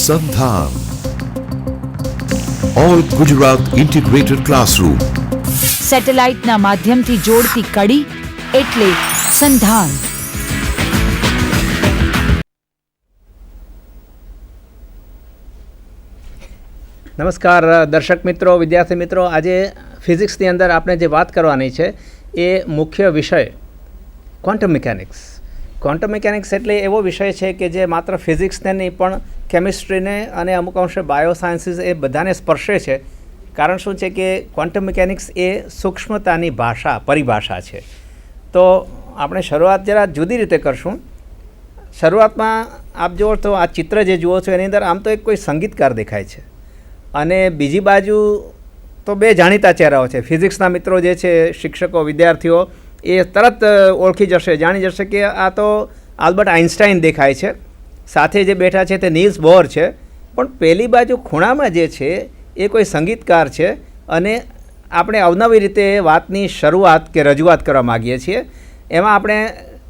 સંધાન all Gujarat integrated classroom. સેટેલાઇટના માધ્યમથી જોડતી કડી એટલે સંધાન. નમસ્કાર દર્શક મિત્રો, વિદ્યાર્થી મિત્રો. આજે ફિઝિક્સની અંદર આપણે જે વાત કરવાની છે એ મુખ્ય વિષય ક્વોન્ટમ મિકેનિક્સ. ક્વોન્ટમ મિકેનિક્સ એટલે એવો વિષય છે કે જે માત્ર ફિઝિક્સને નહીં પણ કેમિસ્ટ્રીને અને અમુક અંશે બાયોસાયન્સીસ એ બધાને સ્પર્શે છે. કારણ શું છે કે ક્વોન્ટમ મિકેનિક્સ એ સૂક્ષ્મતાની પરિભાષા છે. તો આપણે શરૂઆત જરા જુદી રીતે કરશું. શરૂઆતમાં આપ જુઓ તો આ ચિત્ર જે જુઓ છો એની અંદર આમ તો એક કોઈ સંગીતકાર દેખાય છે અને બીજી બાજુ તો બે જાણીતા ચહેરાઓ છે. ફિઝિક્સના મિત્રો જે છે, શિક્ષકો, વિદ્યાર્થીઓ, એ તરત ઓળખી જશે, જાણી જશે કે આ તો આલ્બર્ટ આઇન્સ્ટાઈન દેખાય છે. સાથે જે બેઠા છે તે નીલ્સ બોર છે. પણ પેલી બાજુ ખૂણામાં જે છે એ કોઈ સંગીતકાર છે અને આપણે અવનવી રીતે વાતની શરૂઆત કે રજૂઆત કરવા માગીએ છીએ. એમાં આપણે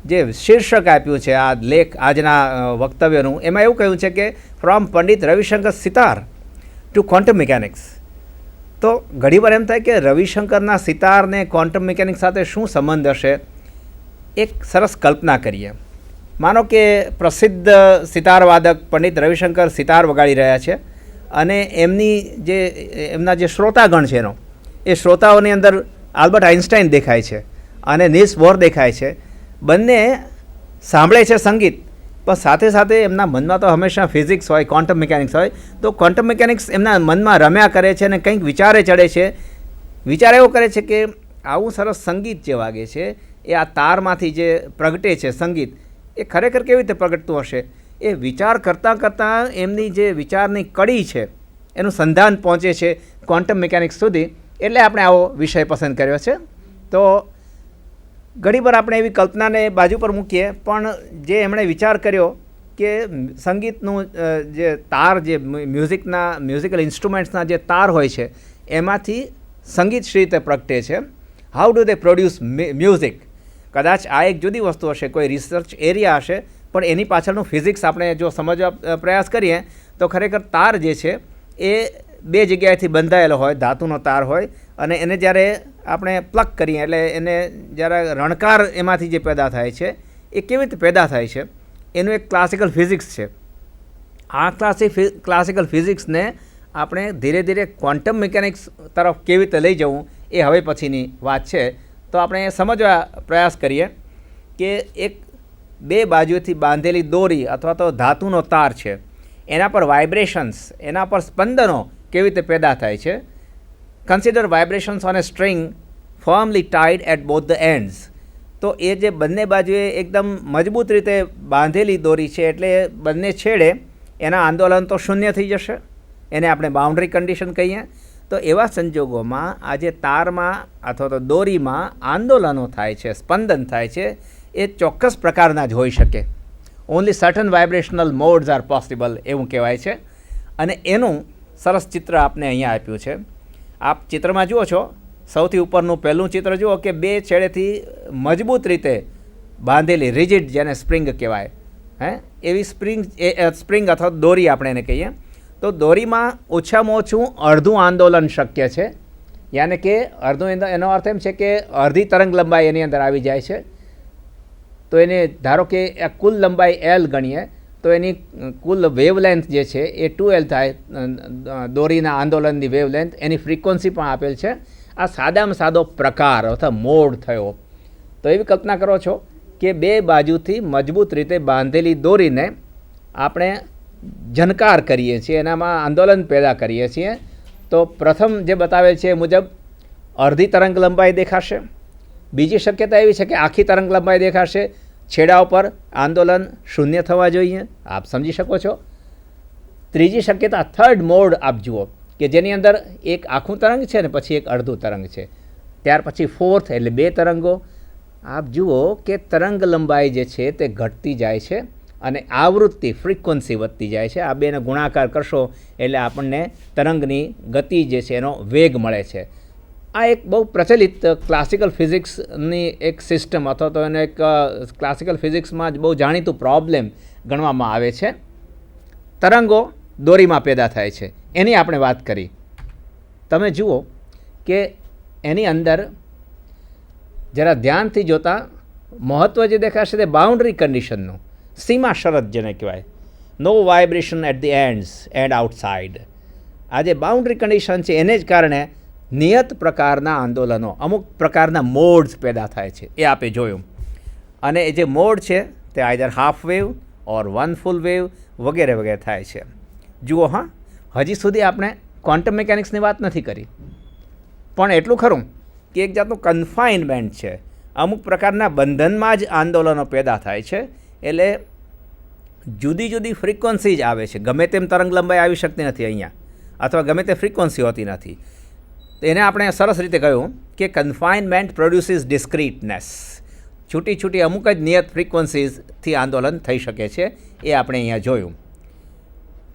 જે શીર્ષક આપ્યું છે આ લેખ આજના વક્તવ્યનું, એમાં એવું કહ્યું છે કે from Pandit Ravishankar sitar to quantum mechanics. તો ઘણીવાર એમ થાય કે રવિશંકરના સિતારને ક્વોન્ટમ મિકેનિક્સ સાથે શું સંબંધ હશે. એક સરસ કલ્પના કરીએ. માનો કે પ્રસિદ્ધ સિતારવાદક પંડિત રવિશંકર સિતાર વગાડી રહ્યા છે અને એમના જે શ્રોતાગણ છે એ શ્રોતાઓની અંદર આલ્બર્ટ આઇન્સ્ટાઈન દેખાય છે અને નીલ્સ બોર દેખાય છે. બંને સાંભળે છે સંગીત, પણ સાથે સાથે એમના મનમાં તો હંમેશા ફિઝિક્સ હોય, ક્વોન્ટમ મિકેનિક્સ હોય. તો ક્વોન્ટમ મિકેનિક્સ એમના મનમાં રમ્યા કરે છે અને કંઈક વિચારે ચડે છે. વિચાર એવો કરે છે કે આવું સરસ સંગીત જે વાગે છે એ આ તારમાંથી જે પ્રગટે છે સંગીત, એ ખરેખર કેવી રીતે પ્રગટતું હશે. એ વિચાર કરતાં કરતાં એમની જે વિચારની કડી છે એનું સંધાન પહોંચે છે ક્વોન્ટમ મિકેનિક્સ સુધી. એટલે આપણે આવો વિષય પસંદ કર્યો છે. તો ઘણીવાર આપણે એવી કલ્પનાને બાજુ પર મૂકીએ, પણ જે એમણે વિચાર કર્યો કે સંગીતનું જે તાર, જે મ્યુઝિકલ ઇન્સ્ટ્રુમેન્ટ્સના જે તાર હોય છે એમાંથી સંગીત શી રીતે પ્રગટે છે, how do they produce music. કદાચ આ એક જુદી વસ્તુ હશે, કોઈ રિસર્ચ એરિયા હશે, પણ એની પાછળનું ફિઝિક્સ આપણે જો સમજવા પ્રયાસ કરીએ તો ખરેખર તાર જે છે એ બે જગ્યાએથી બંધાયેલો હોય, ધાતુનો તાર હોય, અને એને જ્યારે આપણે પ્લગ કરીએ એટલે એને જ્યારે રણકાર એમાંથી જે પેદા થાય છે એ કેવી રીતે પેદા થાય છે એનું એક ક્લાસિકલ ફિઝિક્સ છે. આ ક્લાસિકલ ફિઝિક્સને આપણે ધીરે ધીરે ક્વોન્ટમ મિકેનિક્સ તરફ કેવી રીતે લઈ જવું એ હવે પછીની વાત છે. તો આપણે એ સમજવા પ્રયાસ કરીએ કે એક બે બાજુથી બાંધેલી દોરી અથવા તો ધાતુનો તાર છે, એના પર વાઇબ્રેશન્સ, એના પર સ્પંદનો કેવી રીતે પેદા થાય છે. Consider vibrations on a string firmly tied at both the ends. તો એ જે બંને બાજુએ એકદમ મજબૂત રીતે બાંધેલી દોરી છે એટલે બંને છેડે એના આંદોલન તો શૂન્ય થઈ જશે. એને આપણે બાઉન્ડ્રી કન્ડિશન કહીએ. તો એવા સંજોગોમાં આજે તારમાં અથવા તો દોરીમાં આંદોલનો થાય છે, સ્પંદન થાય છે, એ ચોક્કસ પ્રકારના જ હોઈ શકે. Only certain vibrational modes are possible એવું કહેવાય છે. અને એનું સરસ ચિત્ર આપને અહીંયા આપ્યું છે. આપ ચિત્રમાં જુઓ છો, સૌથી ઉપરનું પહેલું ચિત્ર જુઓ કે બે છેડેથી મજબૂત રીતે બાંધેલી રિજિડ, જેને સ્પ્રિંગ કહેવાય, એવી સ્પ્રિંગ અથવા દોરી આપણે એને કહીએ. તો દોરીમાં ઓછામાં ઓછું અડધું આંદોલન શક્ય છે. યાને કે અડધું, એનો અર્થ એમ છે કે અડધી તરંગ લંબાઈ એની અંદર આવી જાય છે. તો એને ધારો કે કુલ લંબાઈ L ગણીએ તો એની કુલ વેવલેન્થ જે છે એ 2L થાય. દોરીના આંદોલનની વેવલેન્થ, એની ફ્રીક્વન્સી પણ આપેલ છે. આ સાદામાં સાદો પ્રકાર અથવા મોડ થયો. તો એવી કલ્પના કરો છો કે બે બાજુથી મજબૂત રીતે બાંધેલી દોરીને આપણે ઝનકાર કરીએ છીએ, એનામાં આંદોલન પેદા કરીએ છીએ. તો પ્રથમ જે બતાવેલ છે એ મુજબ અડધી તરંગ લંબાઈ દેખાશે. બીજી શક્યતા એવી છે કે આખી તરંગ લંબાઈ દેખાશે. છેડા ઉપર આંદોલન શૂન્ય થવા જોઈએ, આપ સમજી શકો છો. ત્રીજી શક્યતા, થર્ડ મોડ આપ જુઓ કે જેની અંદર એક આખું તરંગ છે ને પછી એક અડધું તરંગ છે. ત્યાર પછી ફોર્થ એટલે બે તરંગો. આપ જુઓ કે તરંગ લંબાઈ જે છે તે ઘટતી જાય છે અને આવૃત્તિ, ફ્રીક્વન્સી વધતી જાય છે. આ બેને ગુણાકાર કરશો એટલે આપણને તરંગની ગતિ જે છે એનો વેગ મળે છે. આ એક બહુ પ્રચલિત ક્લાસિકલ ફિઝિક્સની એક સિસ્ટમ અથવા તો એને એક ક્લાસિકલ ફિઝિક્સમાં જ બહુ જાણીતું પ્રોબ્લેમ ગણવામાં આવે છે. તરંગો દોરીમાં પેદા થાય છે એની આપણે વાત કરી. તમે જુઓ કે એની અંદર જરા ધ્યાનથી જોતાં મહત્ત્વ જે દેખાશે તે બાઉન્ડ્રી કન્ડિશનનું, સીમા શરત જેને કહેવાય. No vibration at the ends and outside. આ જે બાઉન્ડ્રી કન્ડિશન છે એને જ કારણે નિયત પ્રકારના આંદોલનો, અમુક પ્રકારના મોડ્સ પેદા થાય છે એ આપે જોયું. અને એ જે મોડ છે તે આઈધર હાફ વેવ ઓર વન ફૂલ વેવ વગેરે વગેરે થાય છે. જુઓ, હા, હજી સુધી આપણે ક્વોન્ટમ મિકેનિક્સની વાત નથી કરી, પણ એટલું ખરું કે એક જાતનું કન્ફાઇનમેન્ટ છે. અમુક પ્રકારના બંધનમાં જ આંદોલનો પેદા થાય છે. એટલે જુદી જુદી ફ્રીક્વન્સી જ આવે છે. ગમે તેમ તરંગ લંબાઈ આવી શકતી નથી અહીંયા, અથવા ગમે તે ફ્રીક્વન્સી હોતી નથી. એને આપણે સરસ રીતે કહ્યું કે કન્ફાઇનમેન્ટ પ્રોડ્યુસીસ ડિસ્ક્રીટનેસ. છૂટી છૂટી અમુક જ નિયત ફ્રીક્વન્સીઝથી આંદોલન થઈ શકે છે, એ આપણે અહીંયા જોયું.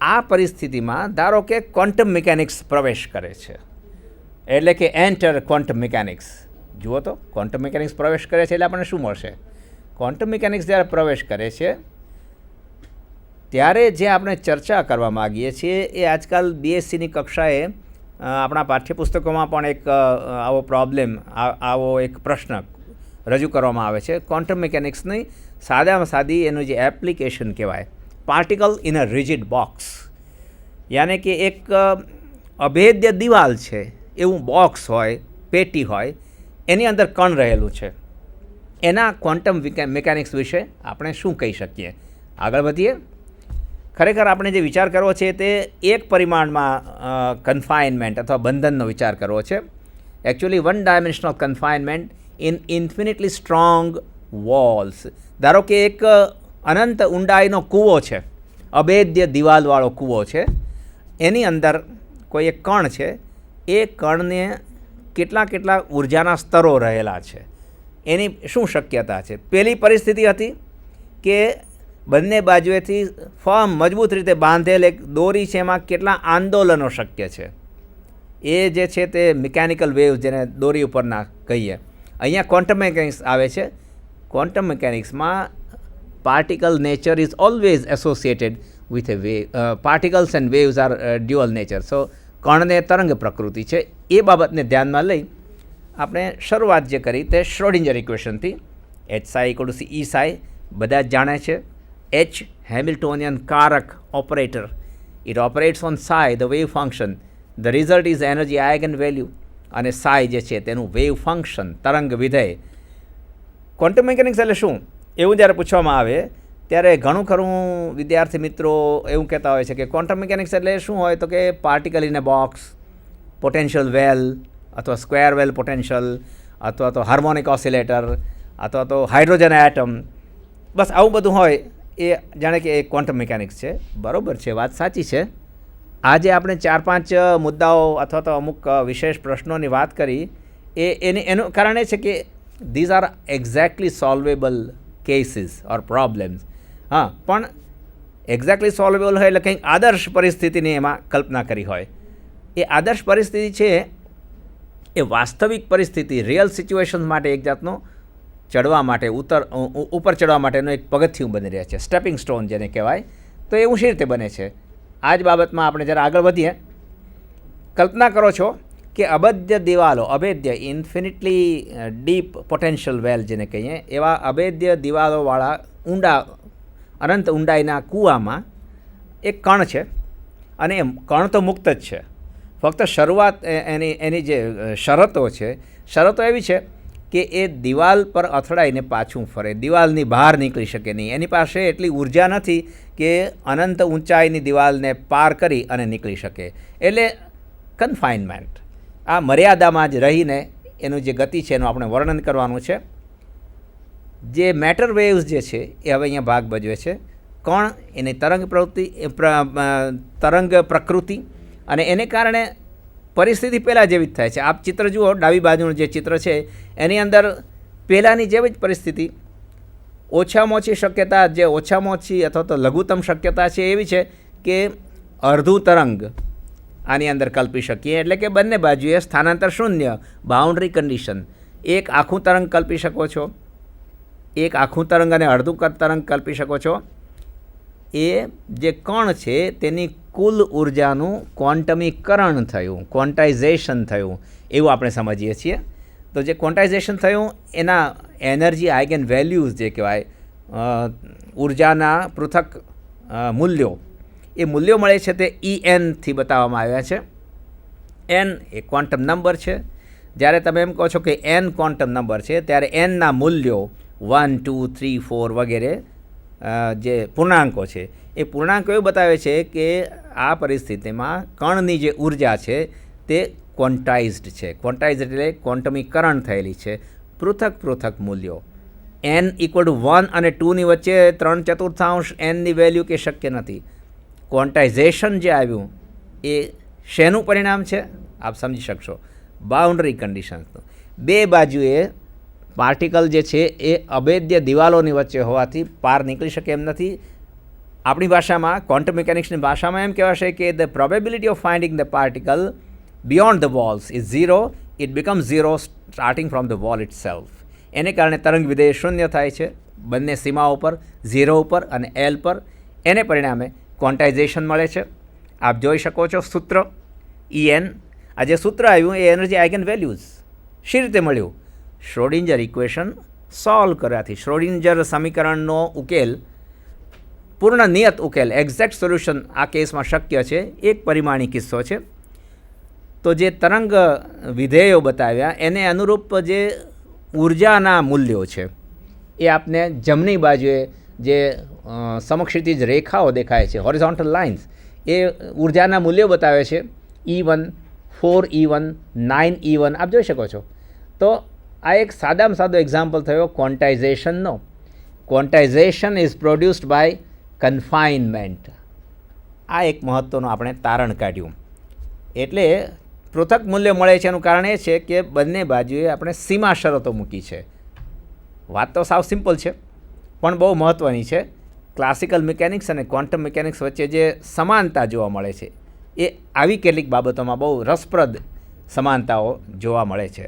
આ પરિસ્થિતિમાં ધારો કે ક્વોન્ટમ મિકેનિક્સ પ્રવેશ કરે છે, એટલે કે એન્ટર ક્વોન્ટમ મિકેનિક્સ. જુઓ તો, ક્વોન્ટમ મિકેનિક્સ પ્રવેશ કરે છે એટલે આપણને શું મળશે? ક્વોન્ટમ મિકેનિક્સ જ્યારે પ્રવેશ કરે છે ત્યારે જે આપણે ચર્ચા કરવા માગીએ છીએ એ આજકાલ બીએસસીની કક્ષાએ આપણા પાઠ્યપુસ્તકોમાં પણ એક આવો પ્રોબ્લેમ, આવો એક પ્રશ્ન રજૂ કરવામાં આવે છે. ક્વોન્ટમ મિકેનિક્સની સાદામાં સાદી એનું જે એપ્લિકેશન કહેવાય, particle in a rigid box, યાને કે એક અભેદ્ય દિવાલ છે એવું બોક્સ હોય, પેટી હોય, એની અંદર કણ રહેલું છે. એના ક્વોન્ટમ મિકેનિક્સ વિશે આપણે શું કહી શકીએ? આગળ વધીએ. ખરેખર આપણે જે વિચાર કરવો છે તે એક પરિમાણમાં કન્ફાઇનમેન્ટ અથવા બંધનનો વિચાર કરવો છે. Actually one dimensional confinement in infinitely strong walls. ધારો કે એક અનંત ઊંડાઈનો કૂવો છે, અભેદ્ય દિવાલવાળો કૂવો છે, એની અંદર કોઈ એક કણ છે, એ કણને કેટલા ઉર્જાના સ્તરો રહેલા છે. એની શું શક્યતા છે? પહેલી પરિસ્થિતિ હતી કે બંને બાજુએથી ફર્મ મજબૂત રીતે બાંધેલ એક દોરી છે, એમાં કેટલા આંદોલનો શક્ય છે. એ જે છે તે મિકેનિકલ વેવ જેને દોરી ઉપરના કહીએ. અહીંયા ક્વોન્ટમ મિકેનિક્સ આવે છે. ક્વોન્ટમ મિકેનિક્સમાં particle nature is always associated with a wave. Particles and waves are dual nature. So કણને તરંગ પ્રકૃતિ છે. એ બાબતને ધ્યાનમાં લઈ આપણે શરૂઆત જે કરી તે શ્રોડિંજર ઇક્વેશનથી. H psi equal to E psi બધા જ જાણે છે. એચ હેમિલ્ટોનિયન કારક operator. It operates on psi the wave function. The result is energy eigen value. અને સાઈ જે છે તેનું વેવ ફંક્શન, તરંગ વિધેય. ક્વોન્ટમ મિકેનિક્સ એટલે શું એવું જ્યારે પૂછવામાં આવે ત્યારે ઘણું ખરું વિદ્યાર્થી મિત્રો એવું કહેતા હોય છે કે ક્વોન્ટમ મિકેનિક્સ એટલે શું હોય? તો કે particle in a box, potential well અથવા સ્ક્વેર વેલ પોટેન્શિયલ, અથવા તો હાર્મોનિક ઓસિલેટર, અથવા તો હાઇડ્રોજન એટમ, બસ આવું બધું હોય એ જાણે કે એ ક્વોન્ટમ મિકેનિક્સ છે. બરાબર છે, વાત સાચી છે. આજે આપણે 4-5 મુદ્દાઓ અથવા તો અમુક વિશેષ પ્રશ્નોની વાત કરી એનું કારણ એ છે કે these are exactly solvable cases or problems. હા, પણ એક્ઝેક્ટલી સોલ્વેબલ હોય એટલે કંઈક આદર્શ પરિસ્થિતિની એમાં કલ્પના કરી હોય. એ આદર્શ પરિસ્થિતિ છે એ વાસ્તવિક પરિસ્થિતિ, રિયલ સિચ્યુએશન માટે એક જાતનો ચડવા માટે, ઉપર ચડવા માટેનું એક પગથિયું બની રહ્યા છે, સ્ટેપિંગ સ્ટોન જેને કહેવાય. તો એવું શી રીતે બને છે? આ જ બાબતમાં આપણે જરા આગળ વધીએ. કલ્પના કરો છો કે અભેદ્ય દિવાલો, અભેદ્ય ઇન્ફિનિટલી ડીપ પોટેન્શિયલ વેલ જેને કહીએ, એવા અભેદ્ય દિવાલોવાળા અનંત ઊંડાઈના કૂવામાં એક કણ છે. અને એ કણ તો મુક્ત જ છે. ફક્ત શરૂઆત એની જે શરતો છે, શરતો એવી છે કે એ દિવાલ પર અથડાઈને પાછું ફરે, દિવાલની બહાર નીકળી શકે નહીં. એની પાસે એટલી ઉર્જા નથી કે અનંત ઊંચાઈની દિવાલને પાર કરી અને નીકળી શકે. એટલે કન્ફાઇનમેન્ટ, આ મર્યાદામાં જ રહીને એનું જે ગતિ છે એનું આપણે વર્ણન કરવાનું છે. જે મેટર વેવ્સ જે છે એ હવે અહીંયા ભાગ ભજવે છે. કણ એની તરંગ પ્રકૃતિ, અને એને કારણે પરિસ્થિતિ પહેલાં જેવી જ થાય છે. આપ ચિત્ર જુઓ, ડાબી બાજુનું જે ચિત્ર છે એની અંદર પહેલાંની જેવી જ પરિસ્થિતિ. ઓછામાં ઓછી શક્યતા, જે ઓછામાં ઓછી અથવા તો લઘુત્તમ શક્યતા છે એવી છે કે અડધું તરંગ આની અંદર કલ્પી શકીએ. એટલે કે બંને બાજુએ સ્થાનાંતર શૂન્ય, બાઉન્ડ્રી કન્ડિશન. એક આખું તરંગ કલ્પી શકો છો, એક આખું તરંગ અને અડધું તરંગ કલ્પી શકો છો. એ જે કણ છે તેની કુલ ઉર્જાનું ક્વોન્ટમીકરણ થયું, ક્વોન્ટાઇઝેશન થયું એવું આપણે સમજીએ છીએ. તો જે ક્વોન્ટાઇઝેશન થયું એના એનર્જી આઇગન વેલ્યુઝ જે કહેવાય, ઉર્જાના પૃથક મૂલ્યો, એ મૂલ્યો મળે છે તે ENથી બતાવવામાં આવ્યા છે. એન એ ક્વોન્ટમ નંબર છે. જ્યારે તમે એમ કહો છો કે એન ક્વોન્ટમ નંબર છે ત્યારે એનના મૂલ્યો 1, 2, 3, 4 વગેરે જે પૂર્ણાંકો છે એ પૂર્ણાંકો એવું બતાવે છે કે આ પરિસ્થિતિમાં કણની જે ઉર્જા છે તે ક્વોન્ટાઇઝ્ડ છે. ક્વોન્ટાઇઝ્ડ એટલે ક્વોન્ટમીકરણ થયેલી છે. પૃથક મૂલ્યો n = 1 અને 2ની વચ્ચે 3/4 એનની વેલ્યુ કે શક્ય નથી. ક્વોન્ટાઇઝેશન જે આવ્યું એ શેનું પરિણામ છે આપ સમજી શકશો, બાઉન્ડ્રી કન્ડિશન્સનું. બે બાજુએ પાર્ટિકલ જે છે એ અભેદ્ય દિવાલોની વચ્ચે હોવાથી પાર નીકળી શકે એમ નથી. આપણી ભાષામાં, ક્વોન્ટમ મિકેનિક્સની ભાષામાં એમ કહેવાશે કે the probability of finding the particle beyond the walls is 0. It becomes 0 starting from the wall it self. એને કારણે તરંગ વિધેય શૂન્ય થાય છે બંને સીમાઓ પર, 0 ઉપર અને L પર. એને પરિણામે ક્વોન્ટાઇઝેશન મળે છે. આપ જોઈ શકો છો સૂત્ર En. આ જે સૂત્ર આવ્યું એ એનર્જી આઇગન વેલ્યુઝ શી રીતે મળ્યું? શ્રોડિંજર ઇક્વેશન સોલ્વ કર્યાથી. શ્રોડિંજર સમીકરણનો ઉકેલ, પૂર્ણ નિયત ઉકેલ, એક્ઝેક્ટ સોલ્યુશન આ કેસમાં શક્ય છે. એક પરિમાણી કિસ્સો છે. તો જે તરંગ વિધેયો બતાવ્યા એને અનુરૂપ જે ઉર્જાના મૂલ્યો છે એ આપને જમણી બાજુએ જે સમક્ષિતિજ રેખાઓ દેખાય છે, હોરિઝોન્ટલ લાઇન્સ, એ ઉર્જાના મૂલ્યો બતાવે છે. E1, 4E1, 9E1 આપ જોઈ શકો છો. તો આ એક સાદામાં સાદો એક્ઝામ્પલ થયો ક્વોન્ટાઇઝેશનનો. Quantization is produced by confinement. આ એક મહત્ત્વનું આપણે તારણ કાઢ્યું. એટલે પૃથક મૂલ્ય મળે છે એનું કારણ એ છે કે બંને બાજુએ આપણે સીમા શરતો મૂકી છે. વાત તો સાવ સિમ્પલ છે પણ બહુ મહત્ત્વની છે. ક્લાસિકલ મિકેનિક્સ અને ક્વોન્ટમ મિકેનિક્સ વચ્ચે જે સમાનતા જોવા મળે છે એ આવી કેટલીક બાબતોમાં બહુ રસપ્રદ સમાનતાઓ જોવા મળે છે.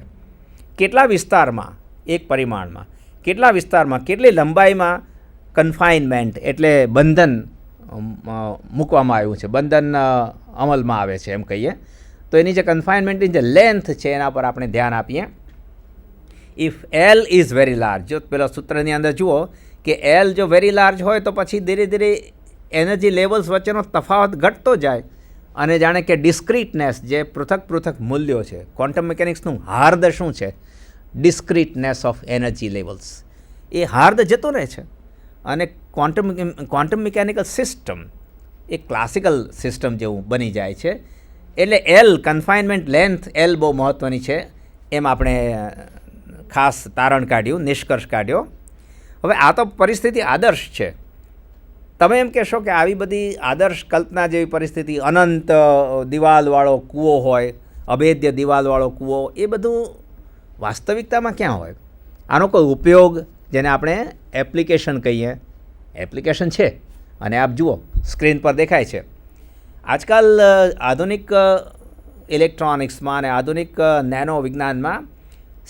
કેટલા વિસ્તારમાં, એક પરિમાણમાં, કેટલા વિસ્તારમાં, કેટલી લંબાઈમાં કન્ફાઇનમેન્ટ એટલે બંધન મૂકવામાં આવ્યું છે, બંધન અમલમાં આવે છે એમ કહીએ. તો એની જે કન્ફાઇનમેન્ટની જે લેન્થ છે એના પર આપણે ધ્યાન આપીએ. If L is very large, જો પેલા સૂત્રની અંદર જુઓ કે L જો વેરી લાર્જ હોય તો પછી ધીરે ધીરે એનર્જી લેવલ્સ વચ્ચેનો તફાવત ઘટતો જાય અને જાણે કે ડિસ્ક્રીટનેસ, જે પૃથક મૂલ્યો છે, ક્વોન્ટમ મિકેનિક્સનું હાર્દ શું છે? ડિસ્ક્રીટનેસ ઓફ એનર્જી લેવલ્સ. એ હાર્દ જતો રહે છે અને ક્વોન્ટમ મિકેનિકલ સિસ્ટમ એ ક્લાસિકલ સિસ્ટમ જેવું બની જાય છે. એટલે L, કન્ફાઇનમેન્ટ લેન્થ L બહુ મહત્ત્વની છે એમ આપણે ખાસ તારણ કાઢ્યું, નિષ્કર્ષ કાઢ્યો. હવે આ તો પરિસ્થિતિ આદર્શ છે. તમે એમ કહેશો કે આવી બધી આદર્શ કલ્પના જેવી પરિસ્થિતિ, અનંત દિવાલવાળો કૂવો હોય, અભેદ્ય દિવાલવાળો કૂવો, એ બધું વાસ્તવિકતામાં ક્યાં હોય? આનો કોઈ ઉપયોગ, જેને આપણે એપ્લિકેશન કહીએ, એપ્લિકેશન છે. અને આપ જુઓ સ્ક્રીન પર દેખાય છે. આજકાલ આધુનિક ઇલેક્ટ્રોનિક્સમાં અને આધુનિક નેનો વિજ્ઞાનમાં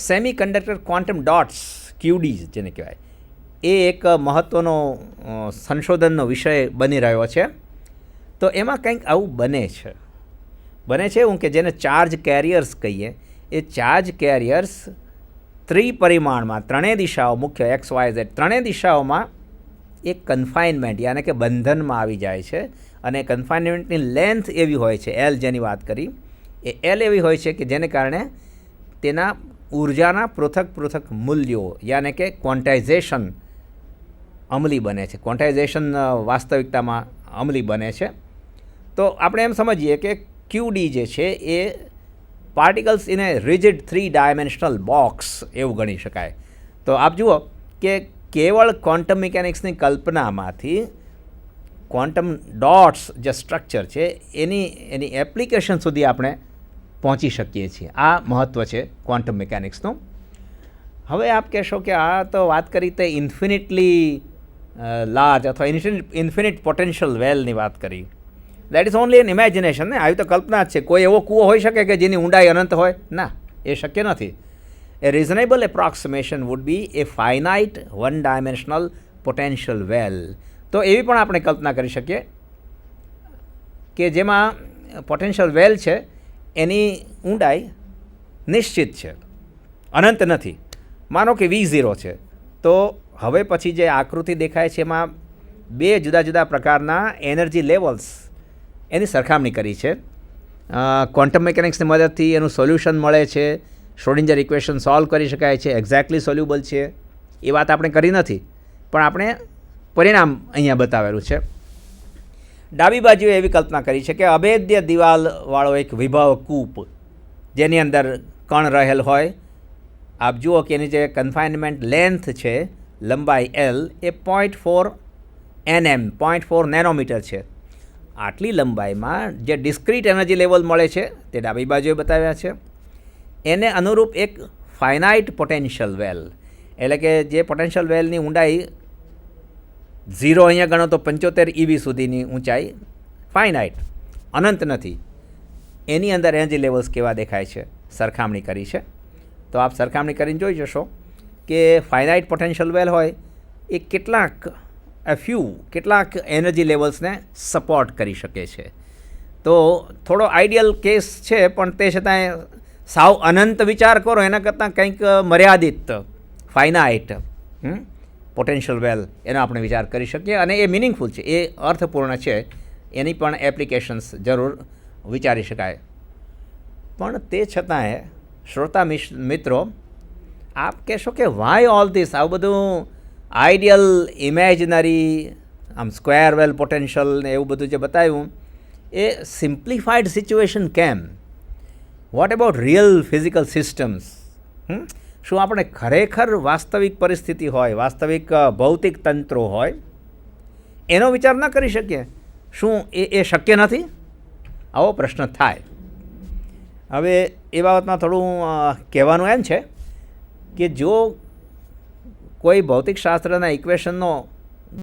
semi conductor quantum dots, QDs જેને કહેવાય, એ એક મહત્ત્વનો સંશોધનનો વિષય બની રહ્યો છે. તો એમાં કંઈક આવું બને છે એવું કે જેને ચાર્જ કેરિયર્સ કહીએ. એ ચાર્જ કેરિયર્સ ત્રિપરિમાણમાં, ત્રણેય દિશાઓ, મુખ્ય X, Y, Z, ત્રણેય દિશાઓમાં એક કન્ફાઇનમેન્ટ યાને કે બંધનમાં આવી જાય છે. અને કન્ફાઇનમેન્ટની લેન્થ એવી હોય છે, L જેની વાત કરી, એ L એવી હોય છે કે જેને કારણે તેના ઉર્જાના પૃથક મૂલ્યો યાને કે ક્વોન્ટાઇઝેશન અમલી બને છે. ક્વોન્ટાઇઝેશન વાસ્તવિકતામાં અમલી બને છે. તો આપણે એમ સમજીએ કે QD જે છે એ particles in a rigid 3 dimensional box એવું ગણી શકાય. તો આપ જુઓ કે કેવળ ક્વોન્ટમ મિકેનિક્સની કલ્પનામાંથી ક્વોન્ટમ ડોટ્સ જે સ્ટ્રક્ચર છે એની એપ્લિકેશન સુધી આપણે પહોંચી શકીએ છીએ. આ મહત્ત્વ છે ક્વોન્ટમ મિકેનિક્સનું. હવે આપ કહેશો કે આ તો વાત કરી તે ઇન્ફિનિટલી લાર્જ અથવા ઇન્ફિનિટ પોટેન્શિયલ વેલની વાત કરી. That is only an imagination ને. આવી તો કલ્પના જ છે. કોઈ એવો કૂવો હોઈ શકે કે જેની ઊંડાઈ અનંત હોય? ના, એ શક્ય નથી. A reasonable approximation would be a finite 1 dimensional potential well. તો તો એવી પણ આપણે કલ્પના કરી શકીએ કે જેમાં પોટેન્શિયલ વેલ છે એની ઊંડાઈ નિશ્ચિત છે, અનંત નથી. માનો કે V0 છે, તો હવે પછી જે આકૃતિ દેખાય છે એમાં બે જુદા જુદા પ્રકારના એનર્જી લેવલ્સ એની સરખામણી કરી છે. ક્વોન્ટમ મિકેનિક્સની મદદથી એનું સોલ્યુશન મળે છે, શ્રોડિંજર ઇક્વેશન સોલ્વ કરી શકાય છે, એક્ઝેક્ટલી સોલ્યુબલ છે. એ વાત આપણે કરી નથી, પણ આપણે પરિણામ અહીંયા બતાવેલું છે. ડાબી બાજુએ એવી કલ્પના કરી છે કે અભેદ્ય દિવાલવાળો એક વિભવ કૂપ જેની અંદર કણ રહેલ હોય. આપ જુઓ કે એની જે કન્ફાઇનમેન્ટ લેન્થ છે, લંબાઈ L એ 0.4 nm 0.4 નેનોમીટર છે. આટલી લંબાઈમાં જે ડિસ્ક્રીટ એનર્જી લેવલ મળે છે તે ડાબી બાજુએ બતાવ્યા છે. એને અનુરૂપ એક ફાઇનાઇટ પોટેન્શિયલ વેલ, એટલે કે જે પોટેન્શિયલ વેલની ઊંડાઈ 0 અહીંયા ગણો તો 75 EV સુધીની ઊંચાઈ ફાઇનાઇટ, અનંત નથી. એની અંદર એનર્જી લેવલ્સ કેવા દેખાય છે સરખામણી કરી છે. તો આપ સરખામણી કરીને જોઈ જશો કે ફાઇનાઇટ પોટેન્શિયલ વેલ હોય એ કેટલાક એનર્જી લેવલ્સને સપોર્ટ કરી શકે છે. તો થોડો આઈડિયલ કેસ છે, પણ તે છતાંય સાવ અનંત વિચાર કરો એના કરતાં કંઈક મર્યાદિત ફાઇનાઇટ પોટેન્શિયલ વેલ એનો આપણે વિચાર કરી શકીએ, અને એ મિનિંગફુલ છે, એ અર્થપૂર્ણ છે. એની પણ એપ્લિકેશન્સ જરૂર વિચારી શકાય. પણ તે છતાંય શ્રોતા મિત્રો, આપ કહેશો કે વાય ઓલ ધીસ, આવું બધું આઈડિયલ ઇમેજનરી આમ સ્ક્વેર વેલ પોટેન્શિયલ ને એવું બધું જે બતાવ્યું એ સિમ્પ્લિફાઈડ સિચ્યુએશન કેમ? What about real physical systems? શું આપણે ખરેખર વાસ્તવિક પરિસ્થિતિ હોય, વાસ્તવિક ભૌતિક તંત્રો હોય, એનો વિચાર ન કરી શકીએ? શું એ શક્ય નથી? આવો પ્રશ્ન થાય. હવે એ બાબતમાં થોડું કહેવાનું એમ છે કે જો કોઈ ભૌતિકશાસ્ત્રના ઇક્વેશનનો